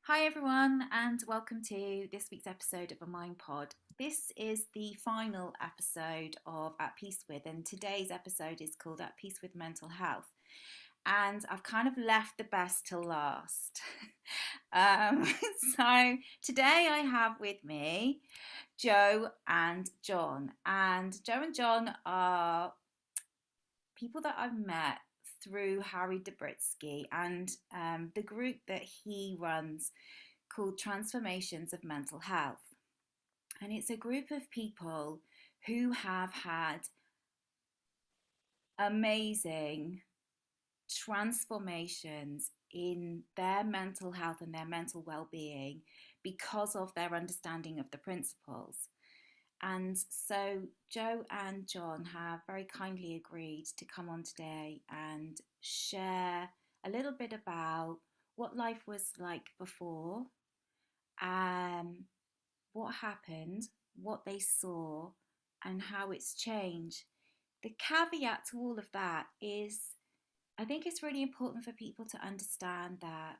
Hi, everyone, and welcome to this week's episode of a Mind Pod. This is the final episode of At Peace With, and today's episode is called At Peace with Mental Health. And I've kind of left the best till last. um, so today I have with me Joe and John. And Joe and John are people that I've met through Harry Dabritsky and the group that he runs called Transformations of Mental Health. And it's a group of people who have had amazing transformations in their mental health and their mental well-being because of their understanding of the principles. And so Joe and John have very kindly agreed to come on today and share a little bit about what life was like before, um, what happened, what they saw, and how it's changed. The caveat to all of that is I think it's really important for people to understand that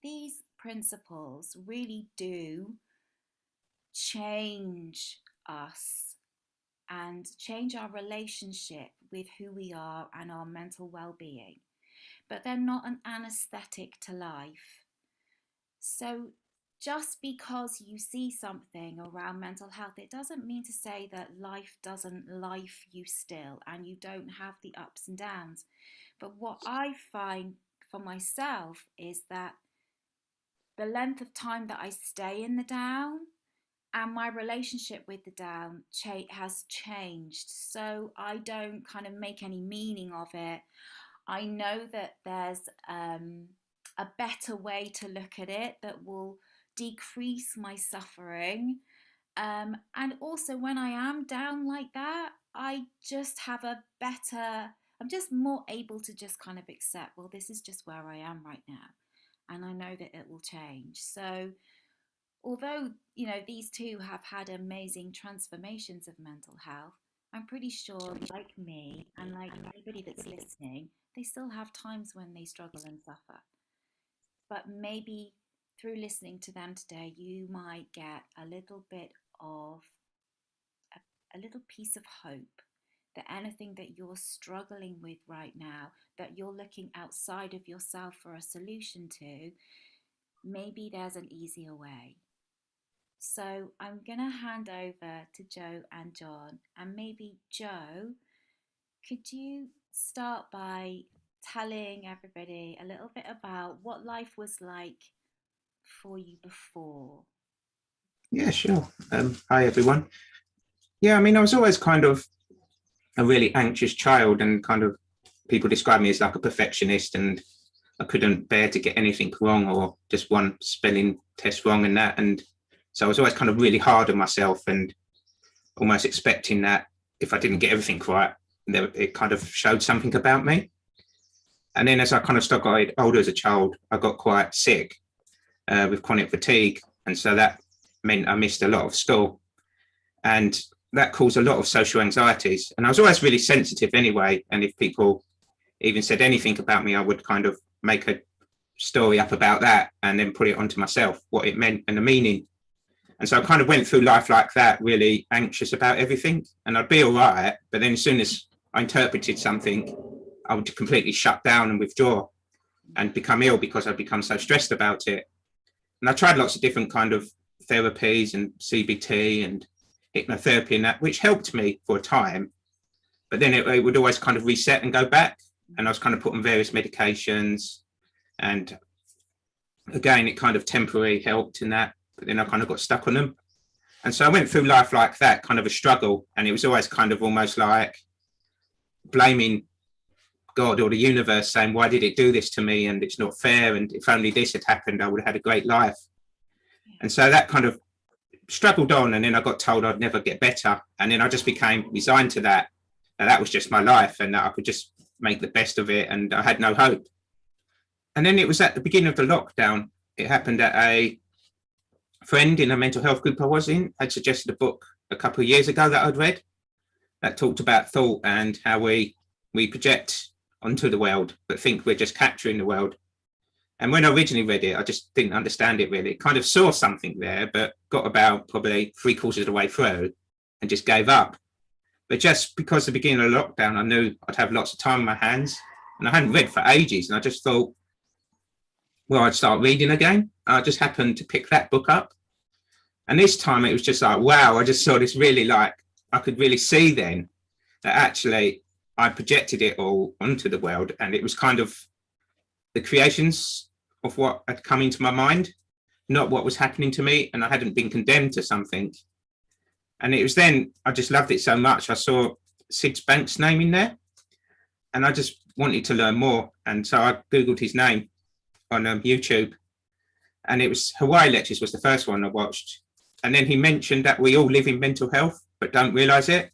these principles really do change us and change our relationship with who we are and our mental well-being, but they're not an anesthetic to life. So just because you see something around mental health, it doesn't mean to say that life doesn't life you still and you don't have the ups and downs. But what I find for myself is that the length of time that I stay in the down and my relationship with the down has changed. So I don't kind of make any meaning of it. I know that there's a better way to look at it that will decrease my suffering. And also, when I am down like that, I just have a better, I'm just more able to just kind of accept, well, this is just where I am right now. And I know that it will change. So, although, these two have had amazing transformations of mental health, I'm pretty sure, like me and like anybody that's listening, they still have times when they struggle and suffer. But maybe through listening to them today, you might get a little bit of a little piece of hope that anything that you're struggling with right now, that you're looking outside of yourself for a solution to, maybe there's an easier way. So I'm going to hand over to Joe and John. And maybe, Joe, could you start by telling everybody a little bit about what life was like for you before? Yeah, sure. Hi, everyone. Yeah, I mean, I was always kind of a really anxious child, and kind of people describe me as like a perfectionist, and I couldn't bear to get anything wrong or just one spelling test wrong and that. And so I was always kind of really hard on myself and almost expecting that if I didn't get everything right, it kind of showed something about me. And then as I kind of got older as a child, I got quite sick with chronic fatigue. And so that meant I missed a lot of school. And that caused a lot of social anxieties. And I was always really sensitive anyway. And if people even said anything about me, I would kind of make a story up about that and then put it onto myself, what it meant and the meaning. And so I kind of went through life like that, really anxious about everything. And I'd be all right. But then as soon as I interpreted something, I would completely shut down and withdraw and become ill because I'd become so stressed about it. And I tried lots of different kind of therapies and CBT and hypnotherapy and that, which helped me for a time. But then it would always kind of reset and go back. And I was kind of put on various medications. And again, it kind of temporarily helped in that. But then I kind of got stuck on them. And so I went through life like that, kind of a struggle. And it was always kind of almost like blaming God or the universe, saying, why did it do this to me? And it's not fair. And if only this had happened, I would have had a great life. Yeah. And so that kind of struggled on. And then I got told I'd never get better. And then I just became resigned to that. And that was just my life and that I could just make the best of it. And I had no hope. And then it was at the beginning of the lockdown. It happened that a friend in a mental health group I was in had suggested a book a couple of years ago that I'd read that talked about thought and how we project onto the world, but think we're just capturing the world. And when I originally read it, I just didn't understand it really. Kind of saw something there, but got about probably 3/4 of the way through and just gave up. But just because the beginning of lockdown, I knew I'd have lots of time on my hands, and I hadn't read for ages. And I just thought, well, I'd start reading again. I just happened to pick that book up. And this time it was just like, wow, I just saw this really, like, I could really see then that actually I projected it all onto the world. And it was kind of the creations of what had come into my mind, not what was happening to me. And I hadn't been condemned to something. And it was then, I just loved it so much. I saw Sid Banks' name in there, and I just wanted to learn more. And so I Googled his name on YouTube, and it was Hawaii Lectures was the first one I watched. And then he mentioned that we all live in mental health, but don't realize it.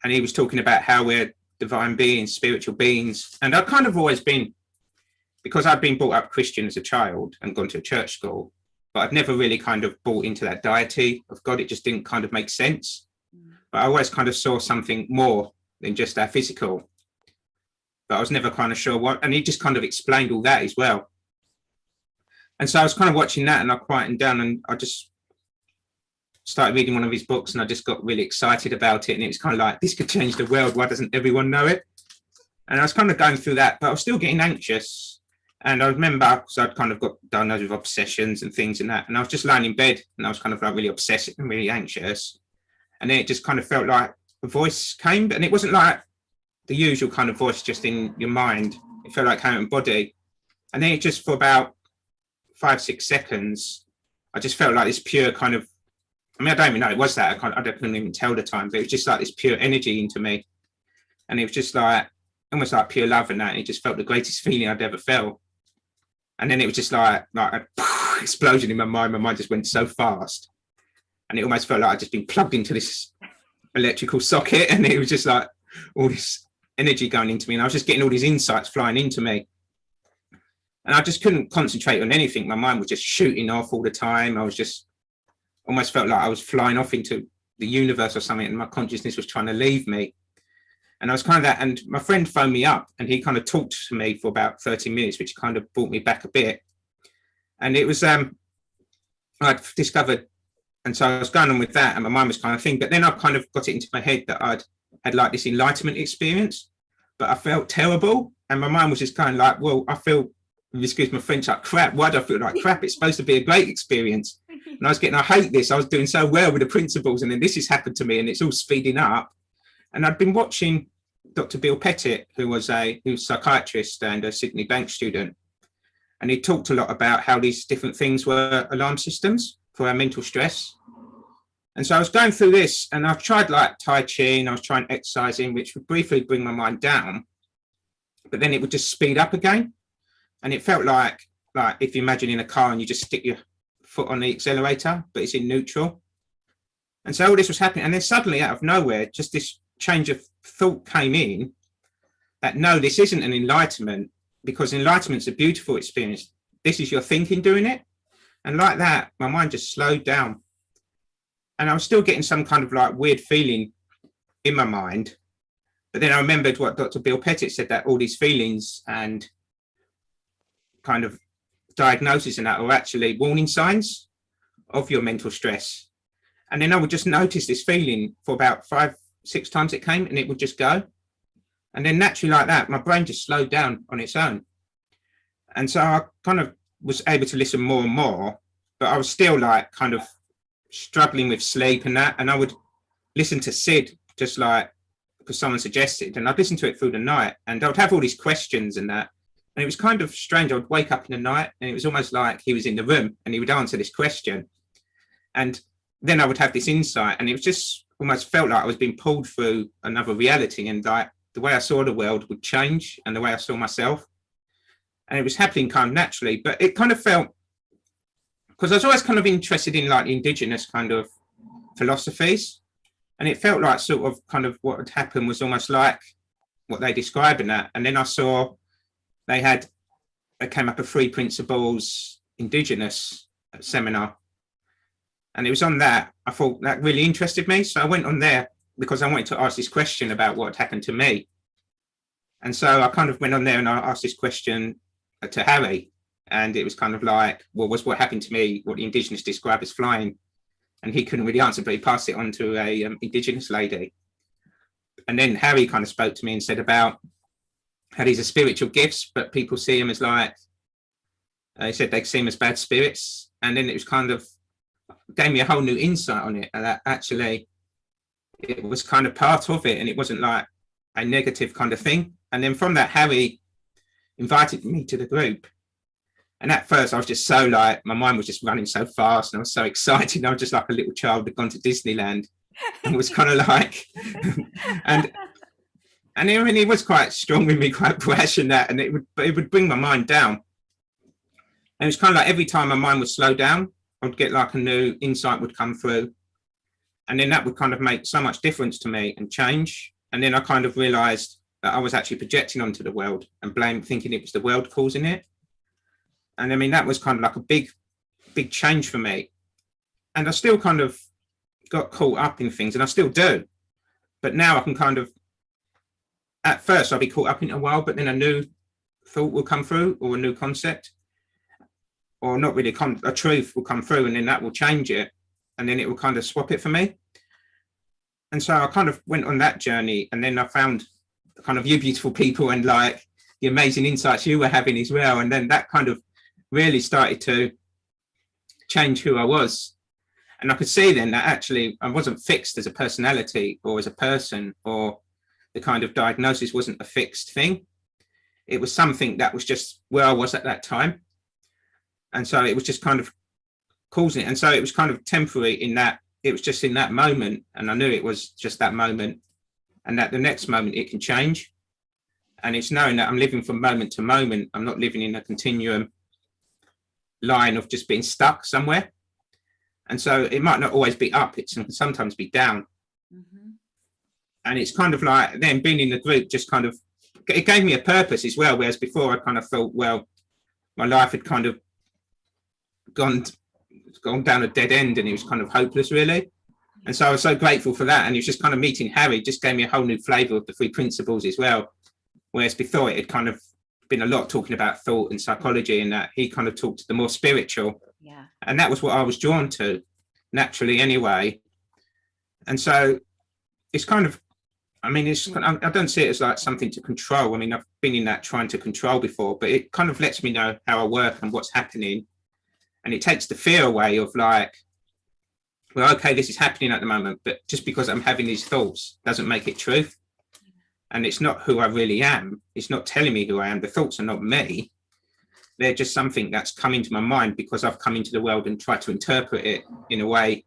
And he was talking about how we're divine beings, spiritual beings. And I've kind of always been, because I'd been brought up Christian as a child and gone to a church school, but I've never really kind of bought into that deity of God. It just didn't kind of make sense. But I always kind of saw something more than just our physical. But I was never kind of sure what, and he just kind of explained all that as well. And so I was kind of watching that, and I quietened down, and I just started reading one of his books, and I just got really excited about it. And it was kind of like, this could change the world. Why doesn't everyone know it? And I was kind of going through that, but I was still getting anxious. And I remember, because I'd kind of got diagnosed with obsessions and things and that. And I was just lying in bed, and I was kind of like really obsessive and really anxious. And then it just kind of felt like a voice came, and it wasn't like the usual kind of voice just in your mind. It felt like came in body. And then it just, for about 5-6 seconds, I just felt like this pure kind of, I mean, I don't even know it was that. I couldn't even tell the time, but it was just like this pure energy into me. And it was just like, almost like pure love and that. And it just felt the greatest feeling I'd ever felt. And then it was just like a explosion in my mind. My mind just went so fast. And it almost felt like I'd just been plugged into this electrical socket. And it was just like all this energy going into me. And I was just getting all these insights flying into me. And I just couldn't concentrate on anything. My mind was just shooting off all the time. I was just almost felt like I was flying off into the universe or something, and my consciousness was trying to leave me. And I was kind of that, and my friend phoned me up, and he kind of talked to me for about 30 minutes, which kind of brought me back a bit. And it was, I'd discovered, and so I was going on with that, and my mind was kind of thing, but then I kind of got it into my head that I'd had like this enlightenment experience, but I felt terrible. And my mind was just kind of like, well, I feel, excuse my French, like crap. Why do I feel like crap? It's supposed to be a great experience. And I was getting, I hate this. I was doing so well with the principles, and then this has happened to me, and it's all speeding up. And I'd been watching Dr. Bill Pettit, who was a psychiatrist and a Sydney Bank student. And he talked a lot about how these different things were alarm systems for our mental stress. And so I was going through this, and I've tried like Tai Chi, and I was trying exercising, which would briefly bring my mind down, but then it would just speed up again. And it felt like if you imagine in a car and you just stick your foot on the accelerator, but it's in neutral. And so all this was happening. And then suddenly out of nowhere, just this change of thought came in that, no, this isn't an enlightenment, because enlightenment's a beautiful experience. This is your thinking doing it. And like that, my mind just slowed down. And I was still getting some kind of like weird feeling in my mind. But then I remembered what Dr. Bill Pettit said, that all these feelings and kind of diagnosis and that are actually warning signs of your mental stress. And then I would just notice this feeling for about 5-6 times it came, and it would just go. And then naturally like that, my brain just slowed down on its own. And so I kind of was able to listen more and more, but I was still like kind of struggling with sleep and that. And I would listen to Sid just like because someone suggested, and I'd listen to it through the night, and I would have all these questions and that. And it was kind of strange. I would wake up in the night, and it was almost like he was in the room, and he would answer this question. And then I would have this insight, and it was just almost felt like I was being pulled through another reality, and like the way I saw the world would change, and the way I saw myself. And it was happening kind of naturally, but it kind of felt, because I was always kind of interested in like indigenous kind of philosophies, and it felt like sort of kind of what had happened was almost like what they describe in that. And then I saw they came up with 3 principles indigenous seminar, and it was on that I thought that really interested me. So I went on there because I wanted to ask this question about what had happened to me. And so I kind of went on there and I asked this question to Harry, And it was kind of like, well, was what happened to me what the Indigenous described as flying? And he couldn't really answer, but he passed it on to a Indigenous lady. And then Harry kind of spoke to me and said about how these are spiritual gifts, but people see them as like, he said they see them as bad spirits. And then it was kind of, gave me a whole new insight on it. And that actually, it was kind of part of it. And it wasn't like a negative kind of thing. And then from that, Harry invited me to the group. And at first I was just so like, my mind was just running so fast and I was so excited. I was just like a little child that had gone to Disneyland and was kind of like, and I mean, he was quite strong with me, quite brash and that, and it would bring my mind down. And it was kind of like every time my mind would slow down, I'd get like a new insight would come through. And then that would kind of make so much difference to me and change. And then I kind of realized that I was actually projecting onto the world and thinking it was the world causing it. And I mean, that was kind of like a big change for me. And I still kind of got caught up in things, and I still do. But now I can kind of, at first I'll be caught up in a while, but then a new thought will come through, or a new concept, or not really a truth will come through, and then that will change it. And then it will kind of swap it for me. And so I kind of went on that journey, and then I found kind of you beautiful people and like the amazing insights you were having as well. And then that kind of really started to change who I was. And I could see then that actually I wasn't fixed as a personality or as a person, or the kind of diagnosis wasn't a fixed thing. It was something that was just where I was at that time. And so it was just kind of causing it. And so it was kind of temporary in that it was just in that moment. And I knew it was just that moment, and that the next moment it can change. And it's knowing that I'm living from moment to moment. I'm not living in a continuum line of just being stuck somewhere. And so it might not always be up, it can sometimes be down. Mm-hmm. And it's kind of like then being in the group just kind of, it gave me a purpose as well, whereas before I kind of felt, well, my life had kind of gone down a dead end and it was kind of hopeless really. And so I was so grateful for that. And it was just kind of meeting Harry just gave me a whole new flavour of the three principles as well. Whereas before it had kind of been a lot talking about thought and psychology, and that he kind of talked to the more spiritual. Yeah. And that was what I was drawn to naturally anyway. And so it's kind of, I mean, I don't see it as like something to control. I mean, I've been in that trying to control before, but it kind of lets me know how I work and what's happening. And it takes the fear away of like, well, okay, this is happening at the moment, but just because I'm having these thoughts doesn't make it truth. And it's not who I really am. It's not telling me who I am. The thoughts are not me. They're just something that's come into my mind because I've come into the world and tried to interpret it in a way,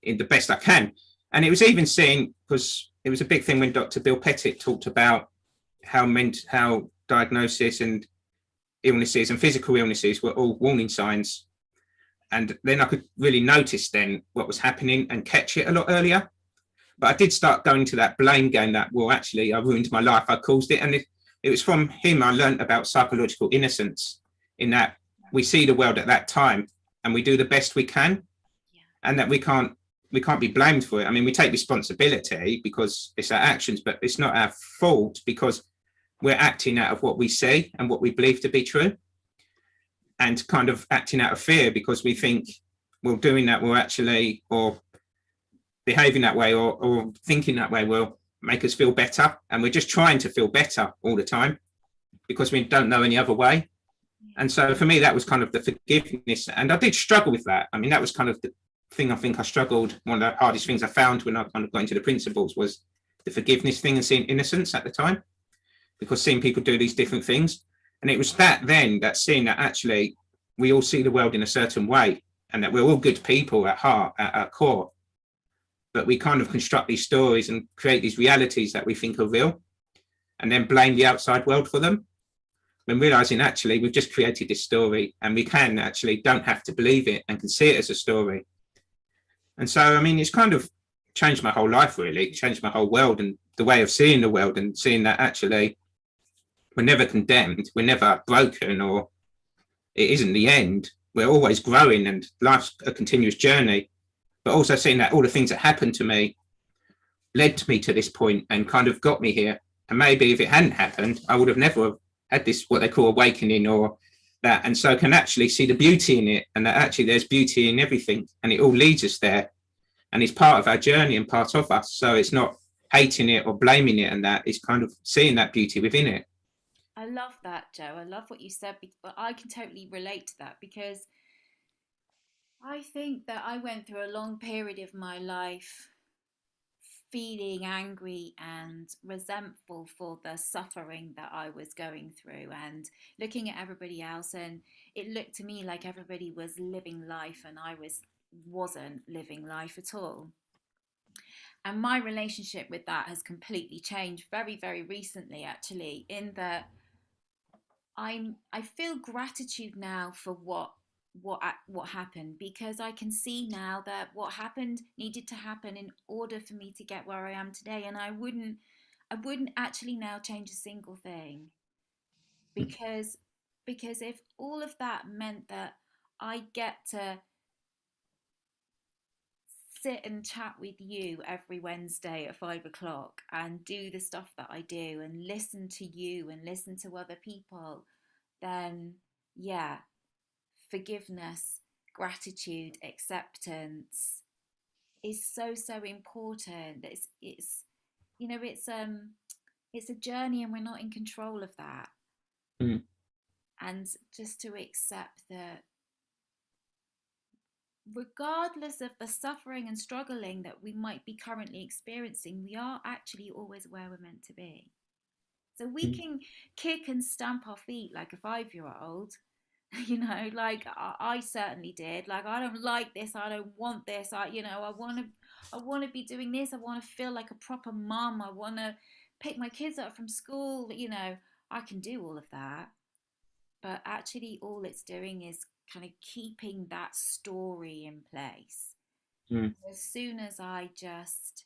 in the best I can. And it was even seen, because it was a big thing when Dr. Bill Pettit talked about how diagnosis and illnesses and physical illnesses were all warning signs. And then I could really notice then what was happening and catch it a lot earlier. But I did start going to that blame game that, well, actually, I ruined my life. I caused it. And it was from him I learned about psychological innocence, in that we see the world at that time and we do the best we can. Yeah. And that we can't be blamed for it. I mean, we take responsibility because it's our actions, but it's not our fault because we're acting out of what we see and what we believe to be true. And kind of acting out of fear because we think, well, doing that will actually, or behaving that way or thinking that way will make us feel better. And we're just trying to feel better all the time because we don't know any other way. And so for me, that was kind of the forgiveness. And I did struggle with that. I mean, that was kind of the thing I think I struggled. One of the hardest things I found when I kind of got into the principles was the forgiveness thing and seeing innocence at the time, because seeing people do these different things. And it was that seeing that actually we all see the world in a certain way and that we're all good people at heart, at our core. But we kind of construct these stories and create these realities that we think are real and then blame the outside world for them. When realizing actually we've just created this story and we can actually don't have to believe it and can see it as a story. And so, I mean, it's kind of changed my whole life, really, changed my whole world and the way of seeing the world and seeing that actually we're never condemned, we're never broken, or it isn't the end. We're always growing and life's a continuous journey. But also seeing that all the things that happened to me led me to this point and kind of got me here. And maybe if it hadn't happened, I would have never had this, what they call awakening or that, and so can actually see the beauty in it, and that actually there's beauty in everything, and it all leads us there, and it's part of our journey and part of us. So it's not hating it or blaming it, and that is kind of seeing that beauty within it. I love that, Joe. I love what you said, but I can totally relate to that because I think that I went through a long period of my life feeling angry and resentful for the suffering that I was going through and looking at everybody else, and it looked to me like everybody was living life and I wasn't living life at all. And my relationship with that has completely changed very, very recently, actually, in that I feel gratitude now for what happened, because I can see now that what happened needed to happen in order for me to get where I am today, and I wouldn't actually now change a single thing, because if all of that meant that I get to sit and chat with you every Wednesday at 5 o'clock and do the stuff that I do and listen to you and listen to other people, then yeah, forgiveness, gratitude, acceptance is so, so important. It's a journey and we're not in control of that. Mm. And just to accept that regardless of the suffering and struggling that we might be currently experiencing, we are actually always where we're meant to be. So we Mm. can kick and stamp our feet like a 5 year old, like I certainly did. Like, I don't like this, I don't want this, I want to be doing this, I want to feel like a proper mum, I want to pick my kids up from school, I can do all of that. But actually all it's doing is kind of keeping that story in place. Mm. As soon as I just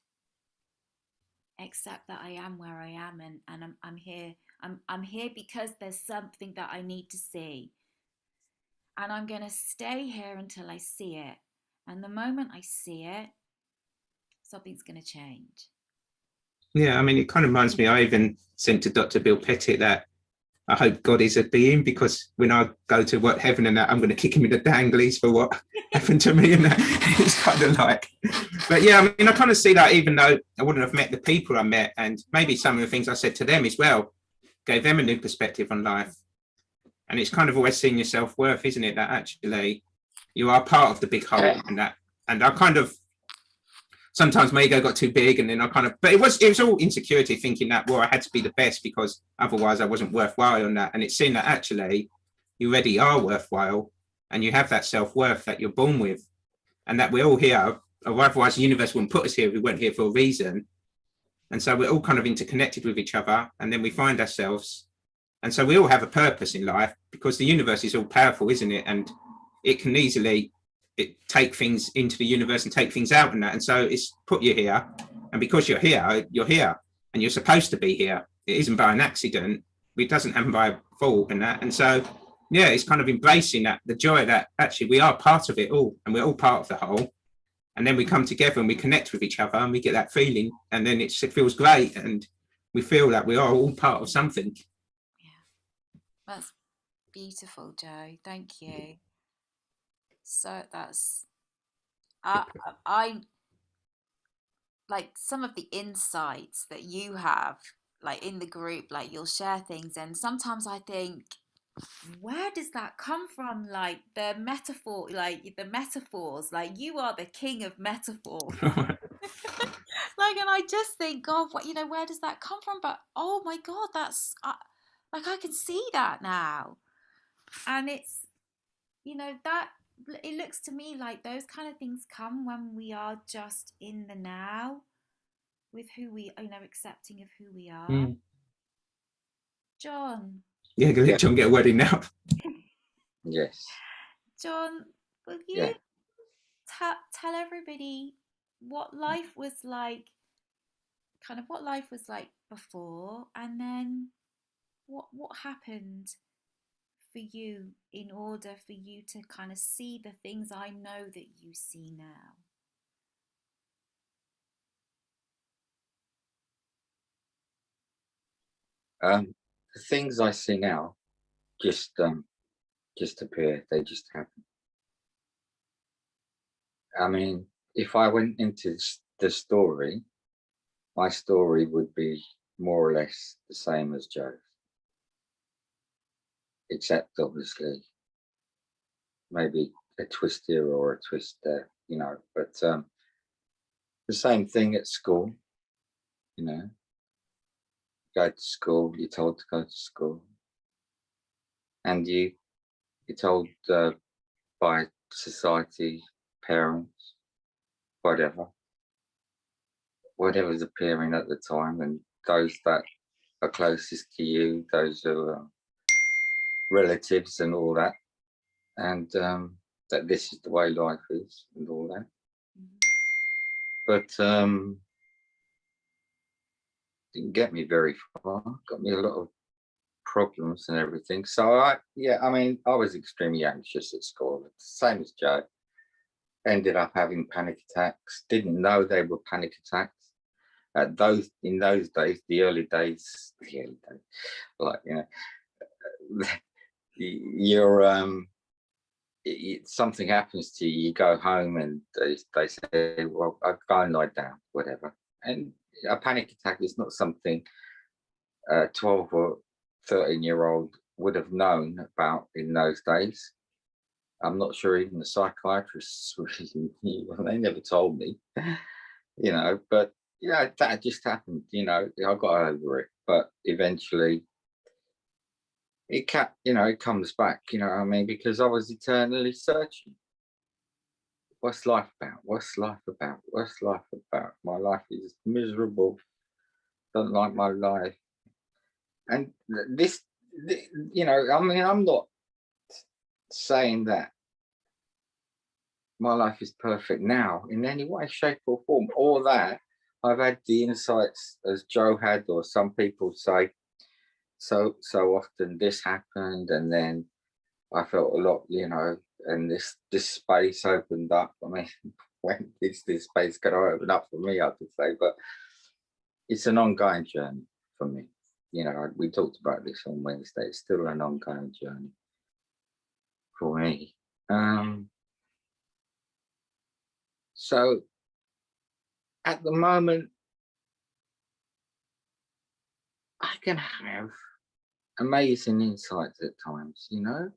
accept that I am where I am, and I'm here, I'm here because there's something that I need to see, and I'm going to stay here until I see it. And the moment I see it, something's going to change. Yeah, I mean, it kind of reminds me. I even sent to Dr. Bill Pettit that I hope God is a being, because when I go to what heaven and that, I'm going to kick him in the danglies for what happened to me. And that it's kind of like, but yeah, I mean, I kind of see that even though I wouldn't have met the people I met, and maybe some of the things I said to them as well gave them a new perspective on life. And it's kind of always seeing your self worth, isn't it? That actually you are part of the big whole, and that, and I kind of sometimes my ego got too big, and then I kind of, but it was all insecurity, thinking that, well, I had to be the best because otherwise I wasn't worthwhile on that. And it's seeing that actually you already are worthwhile, and you have that self-worth that you're born with, and that we're all here, or otherwise the universe wouldn't put us here if we weren't here for a reason. And so we're all kind of interconnected with each other, and then we find ourselves, and so we all have a purpose in life, because the universe is all powerful, isn't it? And it can easily take things into the universe and take things out and that. And so it's put you here. And because you're here and you're supposed to be here. It isn't by an accident. It doesn't happen by fault and that. And so, yeah, it's kind of embracing that, the joy that actually we are part of it all, and we're all part of the whole. And then we come together and we connect with each other and we get that feeling. And then it feels great. And we feel that we are all part of something. Yeah, that's beautiful, Joe. Thank you. So that's I like some of the insights that you have, like in the group, like you'll share things, and sometimes I think, where does that come from? Like the metaphors, like you are the king of metaphors. Like, and I just think, God, where does that come from? But oh my God, that's like I can see that now, and that it looks to me like those kind of things come when we are just in the now with who we, accepting of who we are. Mm. John, Yeah, let John get a word in now. Yes. John, will Yeah. you tell everybody what life was like, kind of what life was like before, and then what happened for you in order for you to kind of see the things I know that you see now? The things I see now, just just appear. They just happen. I mean, if I went into the story, my story would be more or less the same as Joe's, except obviously maybe a twist here or a twist there, you know, but the same thing at school, you know, go to school, you're told to go to school, and you're told by society, parents, whatever's appearing at the time, and those that are closest to you, those are relatives and all that, and that this is the way life is and all that. But didn't get me very far, got me a lot of problems and everything. So I mean, I was extremely anxious at school, same as Joe. Ended up having panic attacks, didn't know they were panic attacks. In those days, the early days, like, you know, you're something happens to you, you go home and they say, well, I'll go and lie down, whatever. And a panic attack is not something a 12 or 13-year-old would have known about in those days. I'm not sure even the psychiatrists really knew. Well, they never told me, you know, but yeah, that just happened, you know, I got over it, but eventually it comes back, you know what I mean? Because I was eternally searching. What's life about? What's life about? What's life about? My life is miserable. Don't like my life. And you know, I mean, I'm not saying that my life is perfect now in any way, shape, or form, or that I've had the insights as Joe had, or some people say, so often this happened, and then I felt a lot, you know, and this space opened up. I mean, when is this space going to open up for me, I could say, but it's an ongoing journey for me. You know, we talked about this on Wednesday. It's still an ongoing journey for me. So at the moment, I can have amazing insights at times, you know,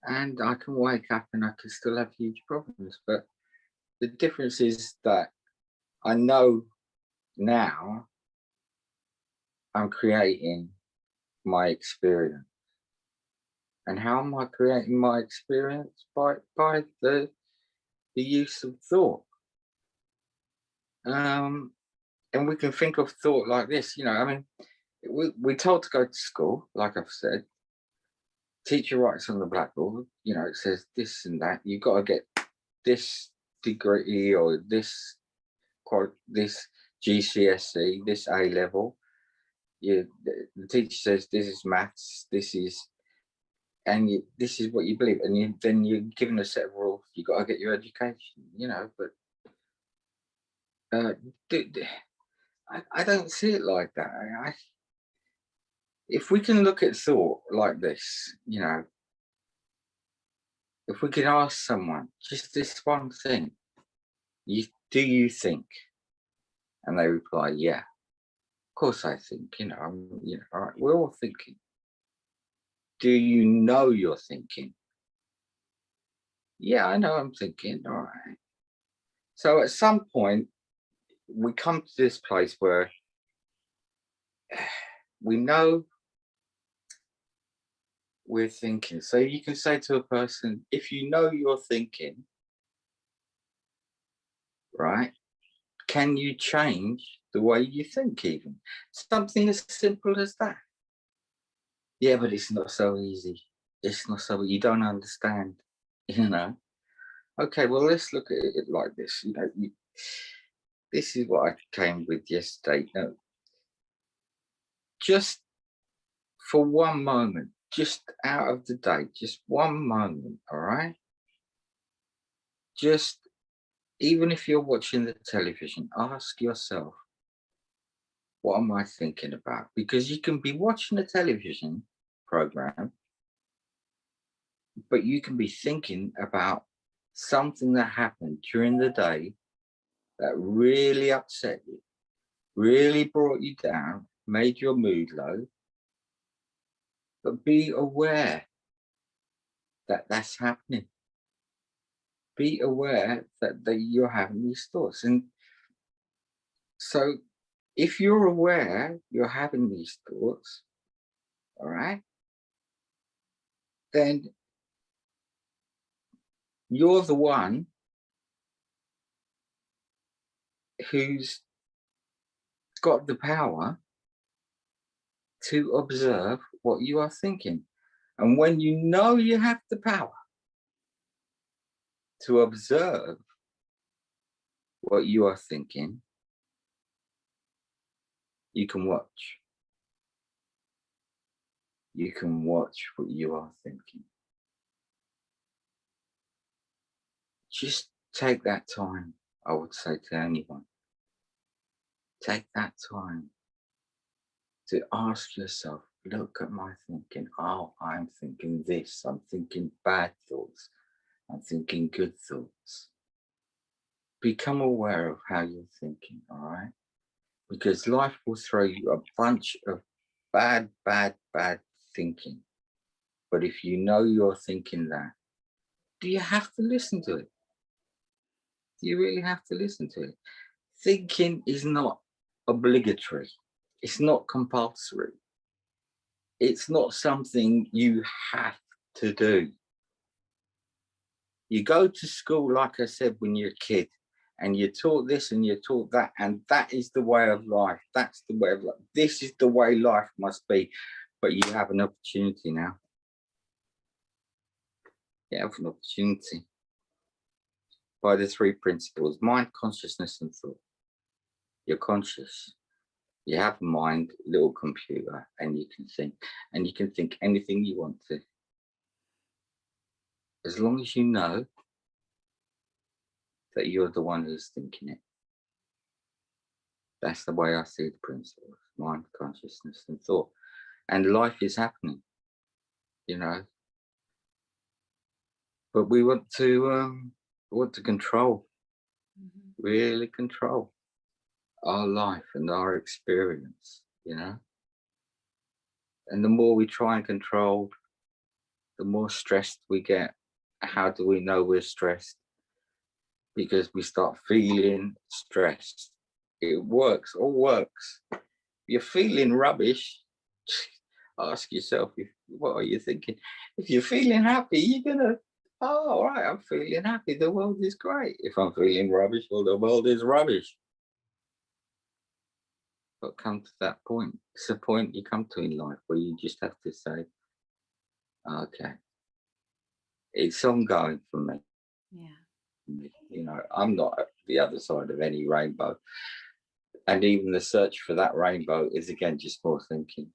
and I can wake up and I can still have huge problems. But the difference is that I know now I'm creating my experience. And how am I creating my experience? By the use of thought. And we can think of thought like this, you know, I mean, we're told to go to school, like I've said. Teacher writes on the blackboard, you know, it says this and that. You've got to get this degree or this GCSE, this A level. The teacher says this is maths, this is this is what you believe, and then you're given a set of rules. You got to get your education, you know. But I don't see it like that. If we can look at thought like this, you know, if we can ask someone just this one thing, do you think? And they reply, yeah, of course I think. You know, all right, we're all thinking. Do you know you're thinking? Yeah, I know I'm thinking. All right. So at some point, we come to this place where we know we're thinking. So you can say to a person, if you know you're thinking, right, can you change the way you think even? Something as simple as that. Yeah, but it's not so easy. It's not so, you don't understand, you know. Okay, well, let's look at it like this. You know, this is what I came with yesterday. No, just for one moment, just out of the day, just one moment, all right? Just, even if you're watching the television, ask yourself, what am I thinking about? Because you can be watching a television program But you can be thinking about something that happened during the day that really upset you, really brought you down, made your mood low. But be aware that that's happening. Be aware that you're having these thoughts. And so if you're aware you're having these thoughts, all right, then you're the one who's got the power to observe what you are thinking. And when you know you have the power to observe what you are thinking, you can watch. You can watch what you are thinking. Just take that time, I would say to anyone. Take that time to ask yourself, look at my thinking. Oh, I'm thinking this. I'm thinking bad thoughts. I'm thinking good thoughts. Become aware of how you're thinking, all right? Because life will throw you a bunch of bad thinking. But if you know you're thinking that, do you have to listen to it? Do you really have to listen to it? Thinking is not obligatory. It's not compulsory. It's not something you have to do. You go to school, like I said, when you're a kid, and you're taught this and you're taught that, and that is the way of life. That's the way of life. This is the way life must be. But you have an opportunity now. You have an opportunity by the three principles: mind, consciousness, and thought. You're conscious. You have a mind, little computer, and you can think. And you can think anything you want to. As long as you know that you're the one who's thinking it. That's the way I see the principles: mind, consciousness, and thought. And life is happening, you know. But we want to control, really control our life and our experience, you know. And the more we try and control, the more stressed we get. How do we know we're stressed? Because we start feeling stressed. It works, all works. If you're feeling rubbish, ask yourself, what are you thinking? If you're feeling happy, you're gonna, oh, all right, I'm feeling happy. The world is great. If I'm feeling rubbish, well, the world is rubbish. But come to that point. It's a point you come to in life where you just have to say, okay, it's ongoing for me. Yeah. You know, I'm not at the other side of any rainbow. And even the search for that rainbow is, again, just more thinking.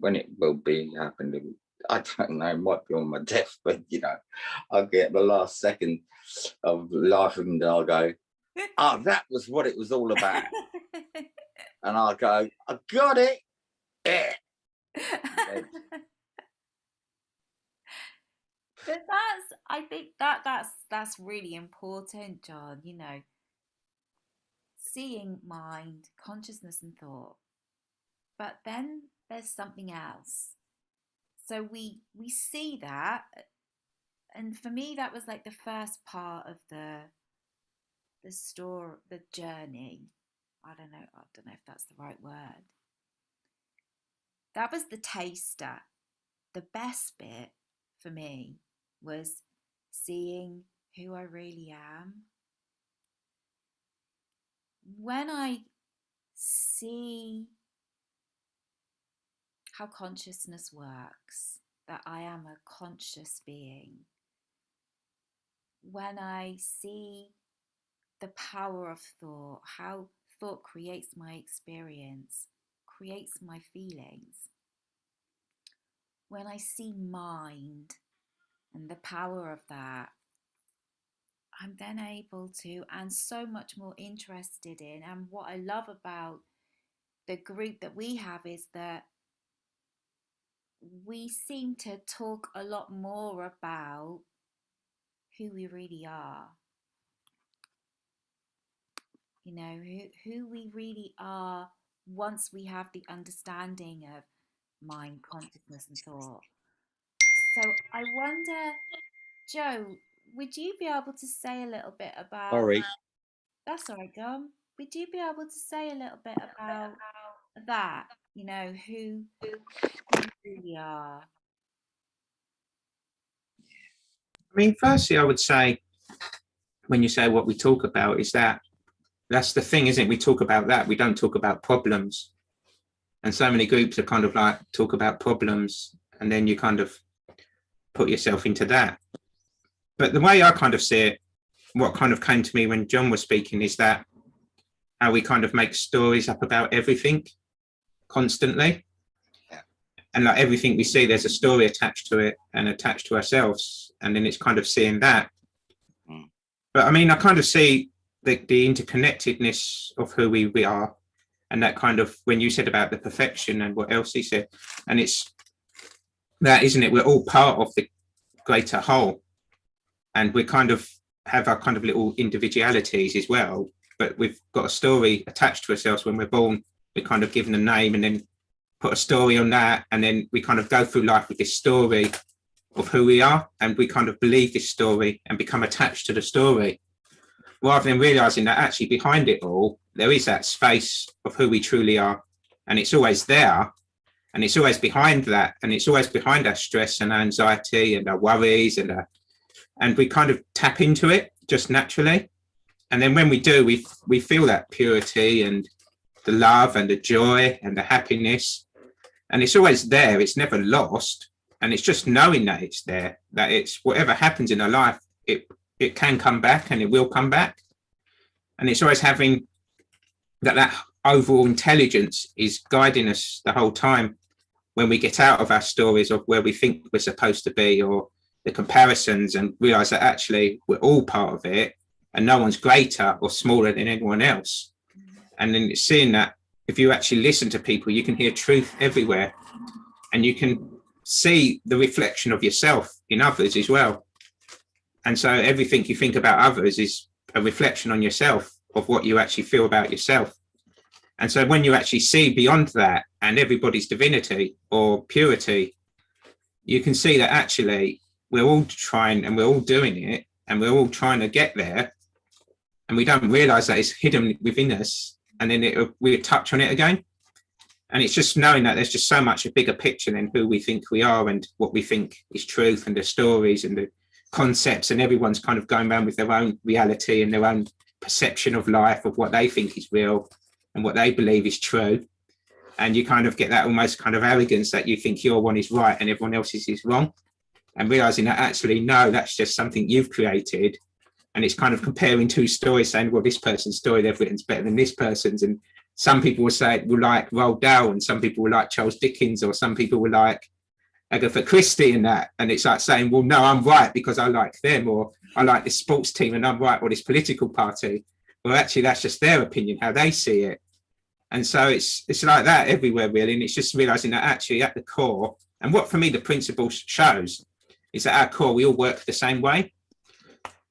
When it will be happening, I don't know, it might be on my deathbed, you know. I'll get the last second of life and I'll go, oh, that was what it was all about. And I'll go, I got it. Yeah. But I think that's really important, John, you know, seeing mind, consciousness and thought. But then there's something else. So we see that, and for me that was like the first part of the story, the journey. I don't know if that's the right word. That was the taster. The best bit for me was seeing who I really am. When I see how consciousness works, that I am a conscious being, when I see the power of thought, how thought creates my experience, creates my feelings, when I see mind and the power of that, I'm then able to, and so much more interested in. And what I love about the group that we have is that we seem to talk a lot more about who we really are. You know, who we really are once we have the understanding of mind, consciousness, and thought. So I wonder, Joe, would you be able to say a little bit about Sorry. that's all right, Dom. Would you be able to say a little bit about that? You know, who we really are. I mean, firstly, I would say when you say what we talk about is that's the thing, isn't it? We talk about that. We don't talk about problems. And so many groups are kind of like talk about problems, and then you kind of put yourself into that. But the way I kind of see it, what kind of came to me when John was speaking is that how we kind of make stories up about everything constantly. Yeah. And like everything we see, there's a story attached to it and attached to ourselves. And then it's kind of seeing that. Mm. But I mean, I kind of see the interconnectedness of who we are. And that kind of, when you said about the perfection and what else he said, and it's that, isn't it? We're all part of the greater whole. And we kind of have our kind of little individualities as well. But we've got a story attached to ourselves when we're born. We're kind of given a name and then put a story on that. And then we kind of go through life with this story of who we are. And we kind of believe this story and become attached to the story, rather than realizing that actually behind it all, there is that space of who we truly are. And it's always there. And it's always behind that. And it's always behind our stress and our anxiety and our worries and we kind of tap into it just naturally. And then when we do, we feel that purity and the love and the joy and the happiness. And it's always there. It's never lost. And it's just knowing that it's there, that it's whatever happens in our life, it can come back and it will come back. And it's always having that overall intelligence is guiding us the whole time when we get out of our stories of where we think we're supposed to be or the comparisons and realize that actually we're all part of it and no one's greater or smaller than anyone else. And then it's seeing that if you actually listen to people, you can hear truth everywhere and you can see the reflection of yourself in others as well. And so everything you think about others is a reflection on yourself of what you actually feel about yourself. And so when you actually see beyond that and everybody's divinity or purity, you can see that actually we're all trying and we're all doing it and we're all trying to get there. And we don't realize that it's hidden within us. And then we touch on it again. And it's just knowing that there's just so much a bigger picture than who we think we are and what we think is truth and the stories and the concepts. And everyone's kind of going around with their own reality and their own perception of life, of what they think is real and what they believe is true. And you kind of get that almost kind of arrogance that you think your one is right and everyone else's is wrong. And realizing that actually, no, that's just something you've created. And it's kind of comparing two stories saying, well, this person's story they've written's better than this person's. And some people will say it will like Roald Dahl and some people will like Charles Dickens or some people will like Agatha Christie and that. And it's like saying, well, no, I'm right because I like them, or I like this sports team and I'm right, or this political party. Well, actually, that's just their opinion, how they see it. And so it's like that everywhere, really. And it's just realizing that actually at the core, and what for me the principle shows is that at our core, we all work the same way.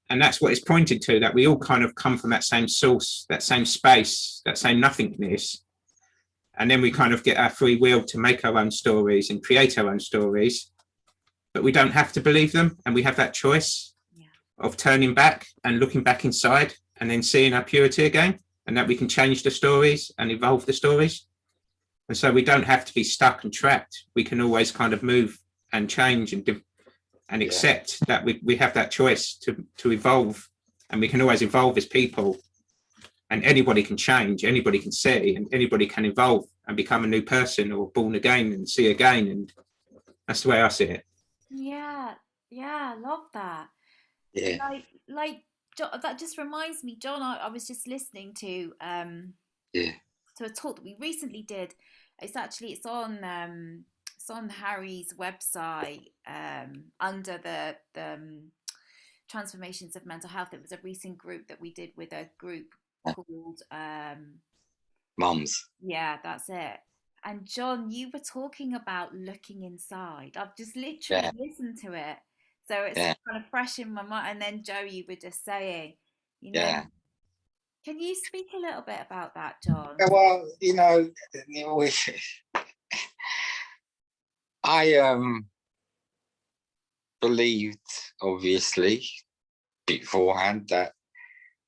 And that's what it's pointed to, that we all kind of come from that same source, that same space, that same nothingness. And then we kind of get our free will to make our own stories and create our own stories. But we don't have to believe them. And we have that choice of turning back and looking back inside and then seeing our purity again, and that we can change the stories and evolve the stories. And so we don't have to be stuck and trapped. We can always kind of move and change and accept that we have that choice to evolve, and we can always evolve as people, and anybody can change, anybody can see, and anybody can evolve and become a new person or born again and see again. And that's the way I see it. Yeah, I love that. Yeah. Like John, that just reminds me, John. I was just listening to Yeah. a talk that we recently did. It's on Harry's website under the transformations of mental health. It was a recent group that we did with a group called Mums. yeah, that's it. And John, you were talking about looking inside. I've just literally Yeah, listened to it. So it's yeah, kind of fresh in my mind. And then Joe, you were just saying, you know, yeah. can you speak a little bit about that, John? Yeah, well, I believed, obviously, beforehand that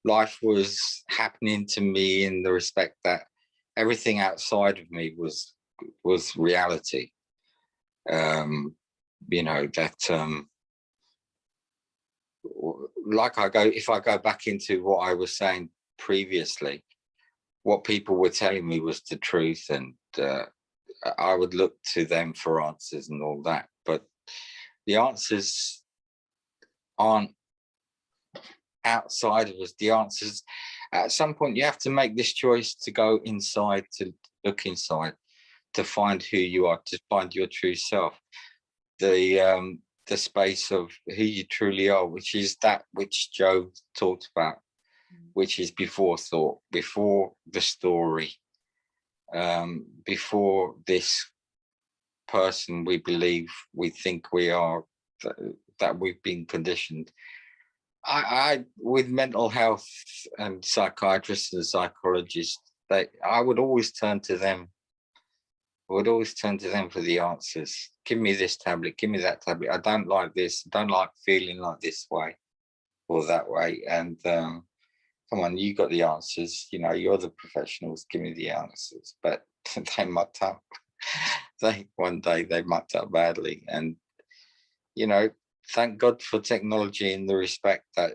life was happening to me in the respect that everything outside of me was reality. That like if I go back into what I was saying previously, what people were telling me was the truth, and I would look to them for answers and all that. But the answers aren't outside of us. The answers, at some point, you have to make this choice to go inside, to look inside, to find who you are, to find your true self. The space of who you truly are, which is that which Joe talked about, which is before thought, before the story, before this person we think we are, that we've been conditioned. I with mental health and psychiatrists and psychologists, I would always turn to them. I would always turn to them for the answers. Give me this tablet, give me that tablet. I don't like this, I don't like feeling like this way or that way. And come on, you got the answers. You're the professionals. Give me the answers. But they mucked up. One day they mucked up badly. And, thank God for technology in the respect that,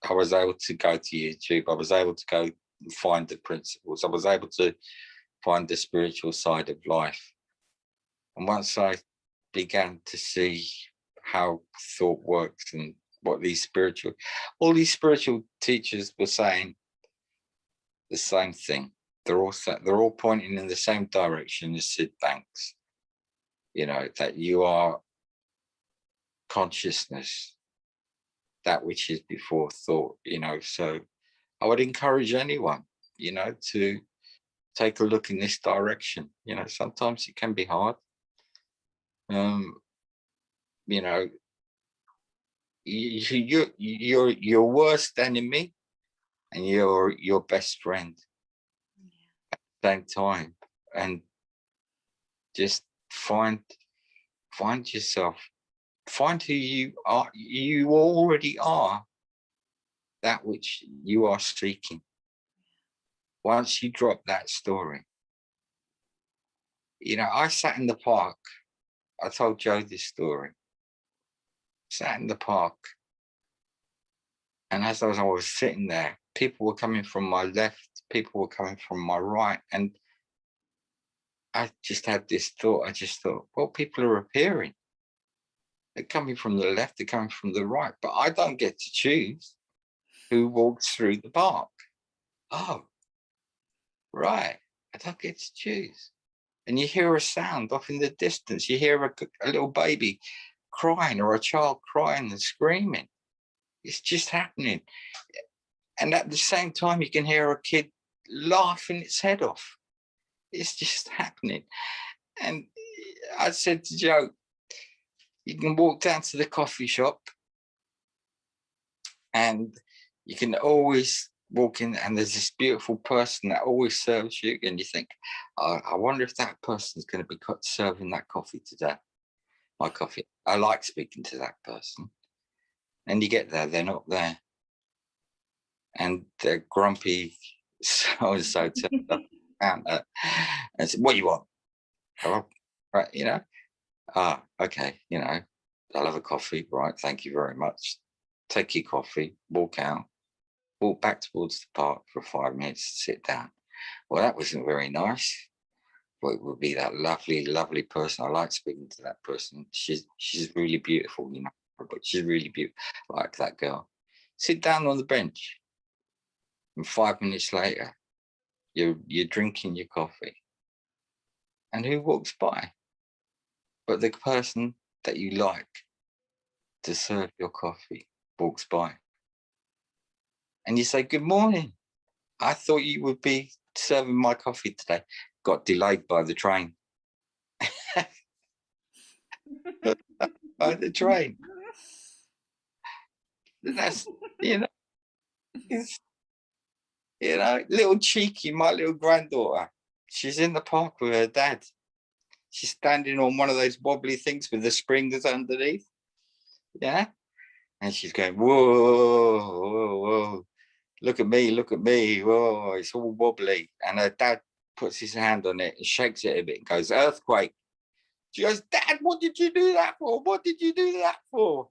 I was able to go to YouTube. I was able to go and find the principles. I was able to find the spiritual side of life. And once I began to see how thought works and what all these spiritual teachers were saying the same thing. They're all pointing in the same direction as Sid Banks. That you are consciousness, that which is before thought. So I would encourage anyone, to take a look in this direction. Sometimes it can be hard. You know, you're your worst enemy and you're your best friend at the same time. And just find yourself, find who you are. You already are that which you are seeking. Once you drop that story, I sat in the park. I told Joe this story. Sat in the park, and as I was sitting there, people were coming from my left, people were coming from my right, and I just had this thought. I just thought, well, people are appearing. They're coming from the left, they're coming from the right, but I don't get to choose who walks through the park. Oh, right. I don't get to choose. And you hear a sound off in the distance. You hear a little baby crying or a child crying and screaming. It's just happening. And at the same time, you can hear a kid laughing its head off. It's just happening. And I said to Joe, you can walk down to the coffee shop and you can always walk in and there's this beautiful person that always serves you. And you think, I wonder if that person's going to be serving that coffee today. My coffee. I like speaking to that person. And you get there, they're not there. And they're grumpy so-and-so turned up and said, what do you want? Oh, right, okay, I'll have a coffee, right? Thank you very much. Take your coffee, walk out, walk back towards the park for 5 minutes, sit down. Well, that wasn't very nice. But it would be that lovely, lovely person. I like speaking to that person. She's really beautiful, but she's really beautiful, like that girl. Sit down on the bench. And 5 minutes later, you're drinking your coffee. And who walks by? But the person that you like to serve your coffee walks by. And you say, good morning. I thought you would be serving my coffee today. got delayed by the train. By the train. That's, it's, little cheeky, my little granddaughter. She's in the park with her dad. She's standing on one of those wobbly things with the springs underneath. Yeah. And she's going, whoa, whoa, whoa. Look at me, look at me. Whoa, it's all wobbly. And her dad puts his hand on it and shakes it a bit and goes, earthquake. She goes, Dad, what did you do that for? What did you do that for?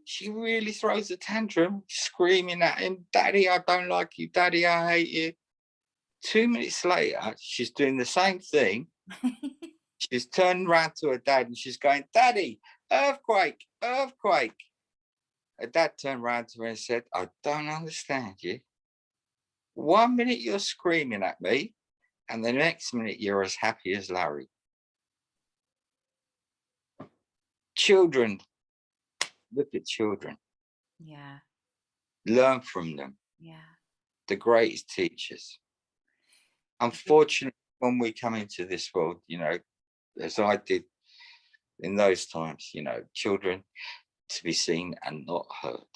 She really throws a tantrum, screaming at him, Daddy, I don't like you. Daddy, I hate you. 2 minutes later, she's doing the same thing. She's turned around to her dad and she's going, Daddy, earthquake, earthquake. Her dad turned around to her and said, I don't understand you. 1 minute you're screaming at me, and the next minute you're as happy as Larry. Children, look at children. Yeah. Learn from them. Yeah. The greatest teachers. Unfortunately, when we come into this world, as I did in those times, children to be seen and not heard.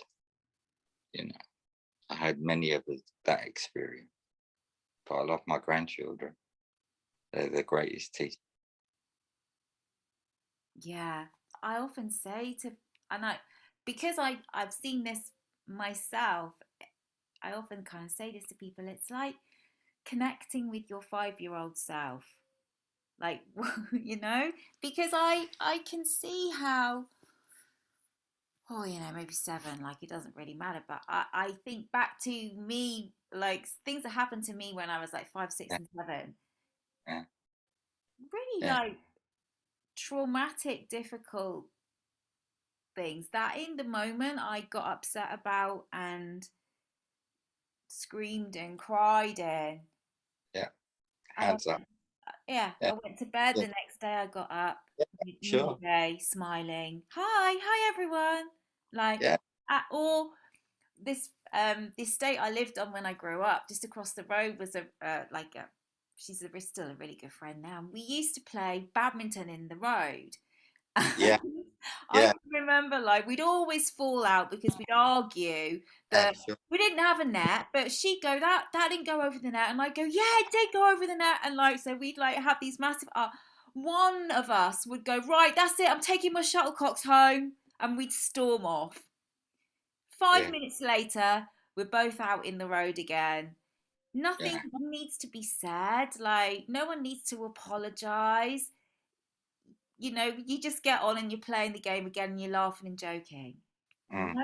I had many of that experience, but I love my grandchildren. They're the greatest teachers. Yeah, I often say because I've seen this myself, I often kind of say this to people. It's like connecting with your 5-year-old self, like because I can see how, maybe 7, like it doesn't really matter, but I think back to me, like things that happened to me when I was like 5, 6, Yeah, and 7, yeah, really yeah, like traumatic, difficult things that in the moment I got upset about and screamed and cried and yeah. and I Hands up. went, yeah, Yeah, I went to bed. yeah, The next day I got up, yeah, new sure. day, smiling, hi everyone, like Yeah, or this state I lived on when I grew up, just across the road was she's still a really good friend now. We used to play badminton in the road. yeah, I yeah, can remember, like, we'd always fall out because we'd argue yeah, that sure. we didn't have a net, but she'd go, that didn't go over the net, and I'd go, yeah, it did go over the net, and like, so we'd like have these massive. One of us would go, right, that's it, I'm taking my shuttlecocks home, and we'd storm off. Five Yeah, minutes later, we're both out in the road again. Nothing yeah. needs to be said. Like, no one needs to apologize. You just get on and you're playing the game again and you're laughing and joking. Mm,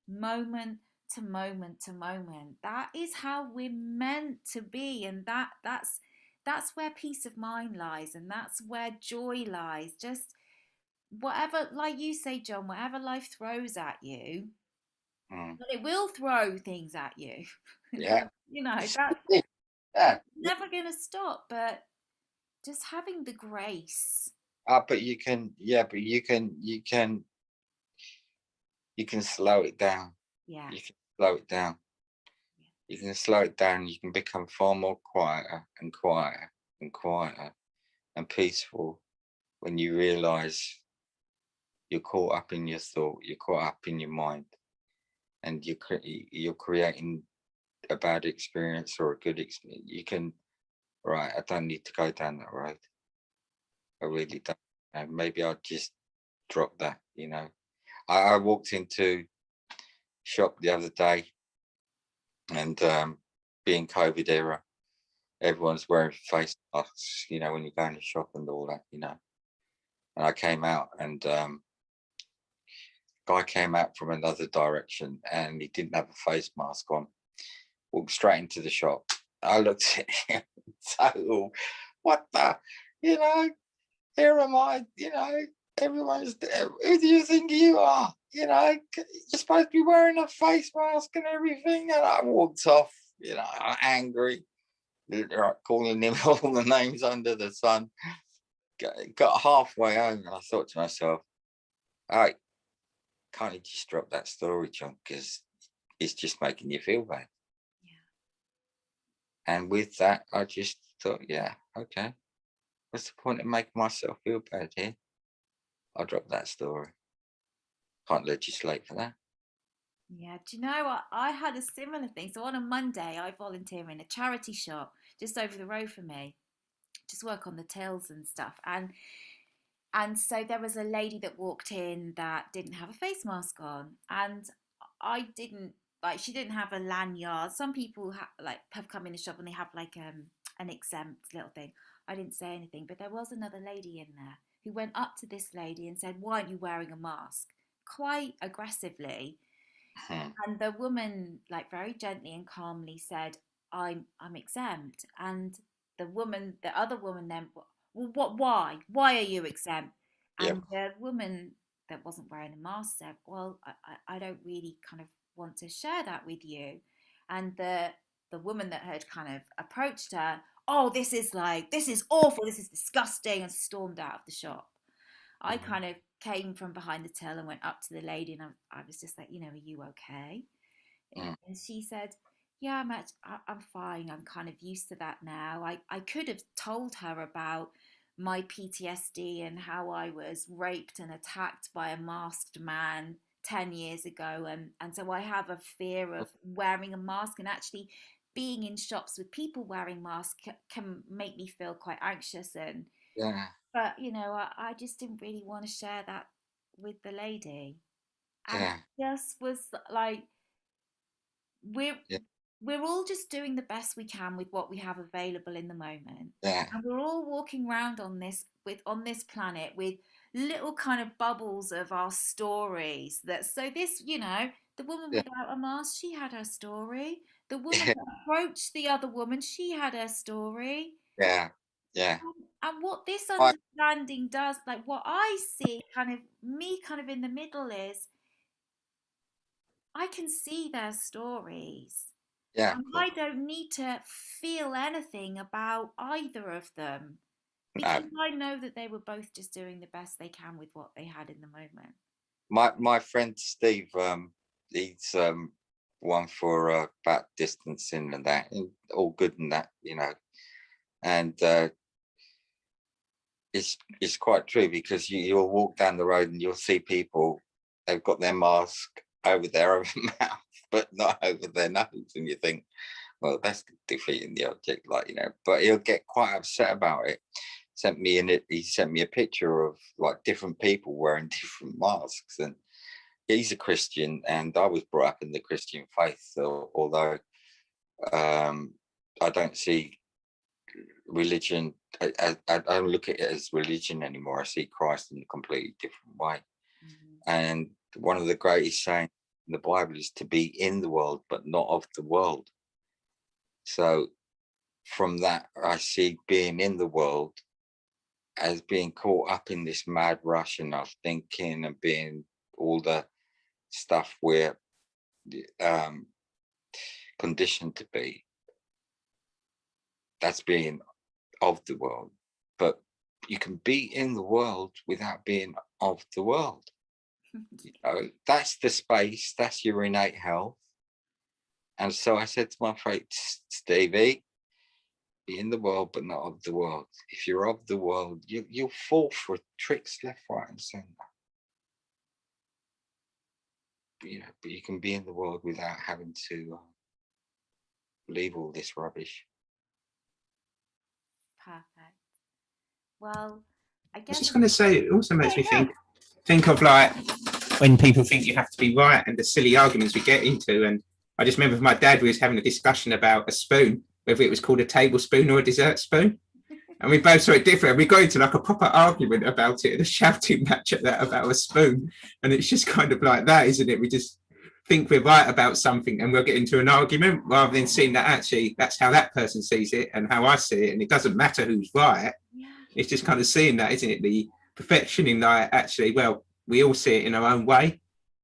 Moment to moment to moment. That is how we're meant to be, and that's where peace of mind lies, and that's where joy lies. Just whatever, like you say, John, whatever life throws at you, mm. but it will throw things at you. Yeah. That's Yeah, yeah. never gonna stop. But just having the grace. But you can, but you can slow it down. Yeah. You can slow it down. You can slow it down. You can become far more quieter and quieter and quieter and peaceful when you realize you're caught up in your thought, you're caught up in your mind, and you're creating a bad experience or a good experience. You can, right, I don't need to go down that road. I really don't. And maybe I'll just drop that. I walked into shop the other day, and being COVID era, everyone's wearing face masks, when you go in the shop and all that. And I came out, and guy came out from another direction and he didn't have a face mask on, walked straight into the shop. I looked at him, total, what the, here am I, everyone's, who do you think you are? You're supposed to be wearing a face mask and everything. And I walked off, angry, calling him all the names under the sun. Got halfway home and I thought to myself, all right, can't you just drop that story, John? Because it's just making you feel bad. And with that, I just thought, yeah, okay. What's the point of making myself feel bad here? I'll drop that story. Can't legislate for that. Yeah, do you know what? I had a similar thing. So on a Monday, I volunteer in a charity shop just over the road from me, just work on the tills and stuff. And so there was a lady that walked in that didn't have a face mask on, and I didn't like. She didn't have a lanyard. Some people have come in the shop and they have like an exempt little thing. I didn't say anything, but there was another lady in there who went up to this lady and said, "Why aren't you wearing a mask?" Quite aggressively. Hmm. And the woman, like very gently and calmly, said, I'm exempt." And the other woman then, "Well, what? Why? Why are you exempt?" Yep. And the woman that wasn't wearing a mask said, "Well, I don't really kind of want to share that with you." And the woman that had kind of approached her, "Oh, this is awful. This is disgusting," and stormed out of the shop. I kind of came from behind the till and went up to the lady, and I was just like, "Are you okay?" Mm. And she said, "Yeah, I'm fine. I'm kind of used to that now." I could have told her about my PTSD and how I was raped and attacked by a masked man 10 years ago. And so I have a fear of wearing a mask, and actually being in shops with people wearing masks can make me feel quite anxious. And Yeah. but I just didn't really want to share that with the lady, and Yeah. it just was like we're Yeah. we're all just doing the best we can with what we have available in the moment, Yeah. and we're all walking around on this planet with little kind of bubbles of our stories. The woman Yeah. without a mask, she had her story. The woman that approached the other woman, she had her story. Yeah. Yeah. And what this I, understanding does, like what I see kind of in the middle, is I can see their stories. yeah, of And course. I don't need to feel anything about either of them, No. because I know that they were both just doing the best they can with what they had in the moment. My friend Steve, he's one for about distancing and that, and all good and that, and it's quite true, because you'll walk down the road and you'll see people, they've got their mask over their mouth but not over their nose, and you think, well, that's defeating the object, but he'll get quite upset about it. He sent me a picture of like different people wearing different masks, and he's a Christian, and I was brought up in the Christian faith, so although I don't see religion, I don't look at it as religion anymore. I see Christ in a completely different way. Mhm. And one of the greatest sayings in the Bible is to be in the world, but not of the world. So from that, I see being in the world as being caught up in this mad rush and of thinking and being all the stuff we're um, conditioned to be. That's being of the world. But you can be in the world without being of the world. That's the space, that's your innate health. And so I said to my friend Stevie, be in the world but not of the world. If you're of the world, you'll fall for tricks left, right, and center. But you can be in the world without having to believe all this rubbish. Perfect. Well, I Was guess. just going to say, it also makes me Yeah, think of like when people think you have to be right and the silly arguments we get into. And I just remember with my dad, we was having a discussion about a spoon, whether it was called a tablespoon or a dessert spoon. And we both saw it different. We got into like a proper argument about it and a shouting match at that about a spoon. And it's just kind of like that, isn't it? We just think we're right about something and we'll get into an argument rather than seeing that actually that's how that person sees it and how I see it. And it doesn't matter who's right. yeah, It's just kind of seeing that, isn't it? The perfection in that actually, well, we all see it in our own way.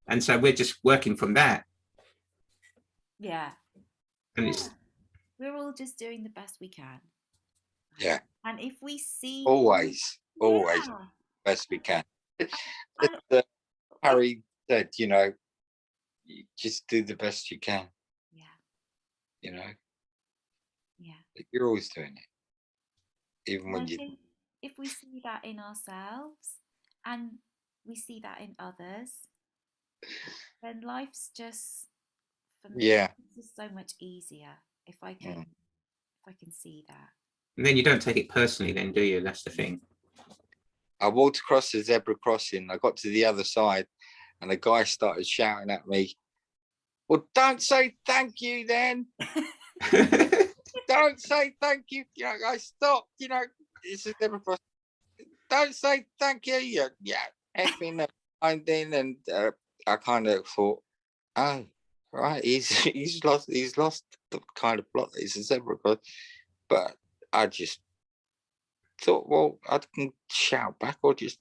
And so we're just working from that. yeah, And yeah. it's We're all just doing the best we can. Yeah, And if we see, always yeah, best we can. As and if, Harry said, you just do the best you can, yeah, you know. yeah. You're always doing it, even And when I you. think if we see that in ourselves and we see that in others, then life's just, for me, Yeah. it's just so much easier if I can Mm. see that. And then you don't take it personally, then, do you? That's the thing. I walked across the zebra crossing. I got to the other side, and the guy started shouting at me, "Well, don't say thank you then. Don't say thank you." You know, I stopped. You know, it's a zebra crossing. Don't say thank you. Yeah, effing and then, and I kind of thought, oh, right, he's lost the kind of plot. It's a zebra crossing, but I just thought, well, I can shout back or just.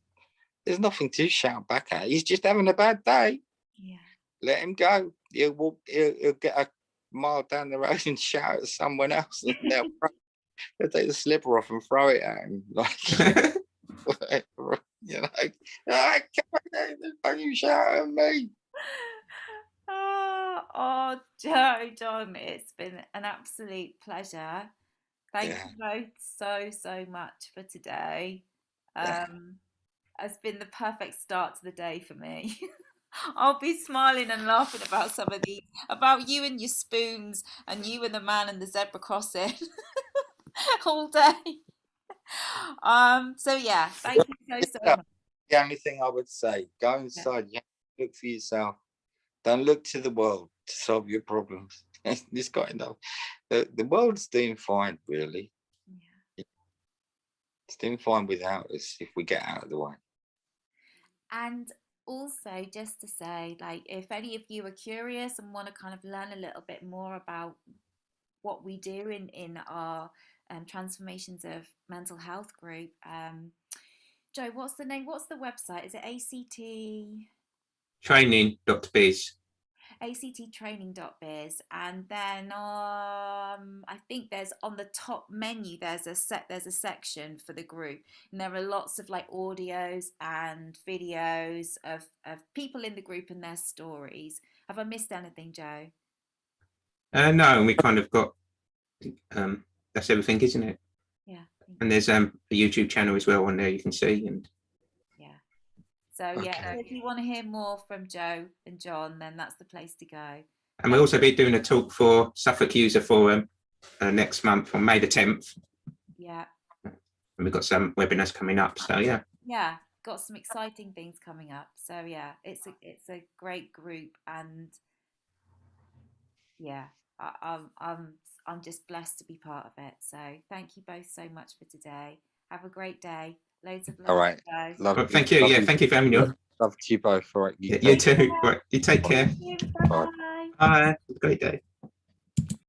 There's nothing to shout back at. He's just having a bad day. Yeah. Let him go. He'll walk. He'll get a mile down the road and shout at someone else, and they'll take the slipper off and throw it at him. Like, you know, don't you shout at me? Oh, Joe, John, it's been an absolute pleasure. Thank Yeah, you both so much for today. yeah. It's been the perfect start to the day for me. I'll be smiling and laughing about some of these, about you and your spoons, and you and the man and the zebra crossing all day. So yeah, thank you so much. The only thing I would say, go Yeah, inside. You have to look for yourself. Don't look to the world to solve your problems. This kind of the world's doing fine, really. yeah. It's doing fine without us if we get out of the way. And also, just to say, like, if any of you are curious and want to kind of learn a little bit more about what we do in our transformations of mental health group, Joe, what's the name? What's the website? Is it Training.biz. acttraining.biz? And then I think there's on the top menu there's a section for the group, and there are lots of like audios and videos of people in the group and their stories. Have I missed anything, Joe? No, and we kind of got that's everything, isn't it? Yeah. And there's a YouTube channel as well on there you can see. And Yeah. So yeah, Okay. so if you want to hear more from Joe and John, then that's the place to go. we'll also be doing a talk for Suffolk User Forum next month on May the 10th. Yeah. And we've got some webinars coming up. So yeah. Yeah, got some exciting things coming up. So yeah, it's a great group, and yeah, I'm just blessed to be part of it. So thank you both so much for today. Have a great day. Loads of All love, right. guys. Love Well, you. thank you. Love Yeah, you. thank you for having me on. Love to you both. All right. You You take too. Right, you take care. Bye Bye. bye. Bye. Have a great day.